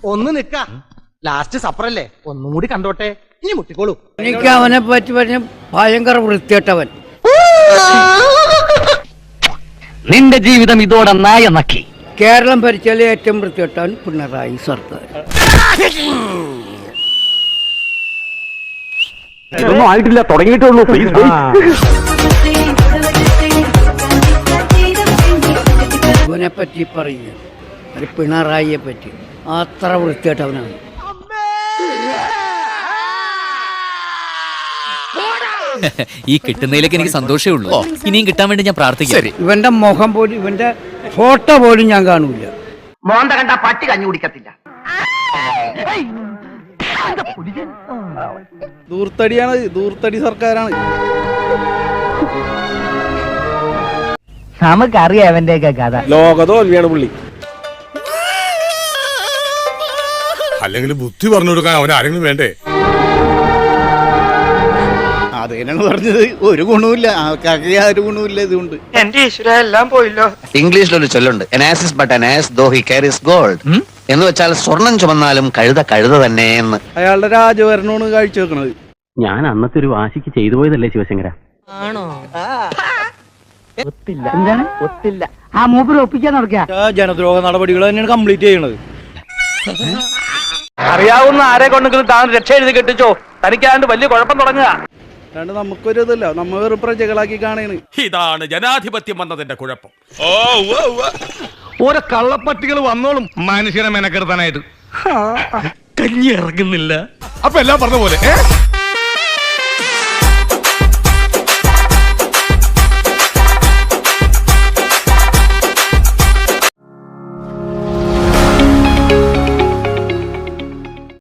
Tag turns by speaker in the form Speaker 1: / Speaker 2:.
Speaker 1: ഒന്ന് നിക്ക, ലാസ്റ്റ് സപ്പറല്ലേ, ഒന്നും കൂടി കണ്ടോട്ടെ, ഇനി മുട്ടിക്കോളൂ.
Speaker 2: എനിക്ക് അവനെ പറ്റി പറഞ്ഞ ഭയങ്കര വൃത്തികെട്ടവൻ.
Speaker 3: നിന്റെ ജീവിതം ഇതോടെ നായ നക്കി.
Speaker 2: കേരളം ഭരിച്ചാൽ ഏറ്റവും വൃത്തികെട്ടവൻ പിണറായി സർക്കാർ.
Speaker 3: ഇതൊന്നും ആയിട്ടില്ല, തുടങ്ങിയിട്ടുള്ളൂ.
Speaker 2: അവനെ പറ്റി പറയുക, ഒരു പിണറായിയെ പറ്റി അത്ര വൃത്തികെട്ടവനാണ്.
Speaker 4: ഈ കിട്ടുന്നതിലേക്ക് എനിക്ക് സന്തോഷമേ ഉള്ളൂ. ഇനിയും കിട്ടാൻ വേണ്ടി ഞാൻ പ്രാർത്ഥിക്കാം.
Speaker 2: ഇവന്റെ മുഖം പോലും, ഇവന്റെ ഫോട്ടോ പോലും ഞാൻ കാണൂല.
Speaker 1: മോന്ത കണ്ട പട്ടി കഞ്ഞി കുടിക്കത്തില്ല.
Speaker 5: ദൂർത്തടിയാണ്, ദൂർത്തടി സർക്കാരാണ്.
Speaker 3: നമുക്കറിയാം അവന്റെയൊക്കെ കഥ.
Speaker 5: ലോക തോൽവിയാണ് പുള്ളി.
Speaker 6: അല്ലെങ്കിൽ ബുദ്ധി പറഞ്ഞു കൊടുക്കാൻ അവൻ ആരെങ്കിലും വേണ്ടേ?
Speaker 5: അത് തന്നെയാണ് പറഞ്ഞത്. ഒരു ഗുണവുമില്ല ആൾക്കാർക്ക്, യാതൊരു ഗുണവുമില്ല ഇതുകൊണ്ട്.
Speaker 1: എന്റെ ഈശ്വര എല്ലാം പോയില്ലോ.
Speaker 7: ഇംഗ്ലീഷിലൊരു ചൊല്ലുണ്ട്, an ass is but an ass though he carries gold. എന്ന് വെച്ചാൽ സ്വർണം ചുമന്നാലും കഴുത കഴുത തന്നെ എന്ന്.
Speaker 5: അയാളുടെ രാജഭരണമാണ് കാഴ്ച വെക്കണത്.
Speaker 3: ഞാൻ അന്നത്തെ ഒരു വാശിക്ക് ചെയ്തു പോയതല്ലേ ശിവശങ്കര?
Speaker 1: ആണോ?
Speaker 3: എന്താണ് ഒത്തില്ല? ആ മൂപ്പര് ഒപ്പിക്കാൻ നടക്കുക.
Speaker 5: ജനദ്രോഹ നടപടികൾ തന്നെയാണ് കംപ്ലീറ്റ് ചെയ്യണത്.
Speaker 3: അറിയാവുന്ന ആരെ കൊണ്ടെങ്കിലും താൻ രക്ഷ എഴുതി കെട്ടിച്ചോ, തനിക്കാണ്ട് വലിയ കുഴപ്പം തുടങ്ങുക.
Speaker 5: അല്ലാണ്ട് നമുക്കൊരു ഇതല്ല, നമ്മ വെറും പ്രജകളാക്കി കാണാണ്.
Speaker 6: ഇതാണ് ജനാധിപത്യം വന്നതിന്റെ കുഴപ്പം.
Speaker 8: ഓരോ കള്ളപ്പട്ടികൾ വന്നോളും മനുഷ്യനെ മെനക്കെടുത്താനായിട്ട്. കഞ്ഞി ഇറങ്ങുന്നില്ല.
Speaker 6: അപ്പൊ എല്ലാം പറഞ്ഞ പോലെ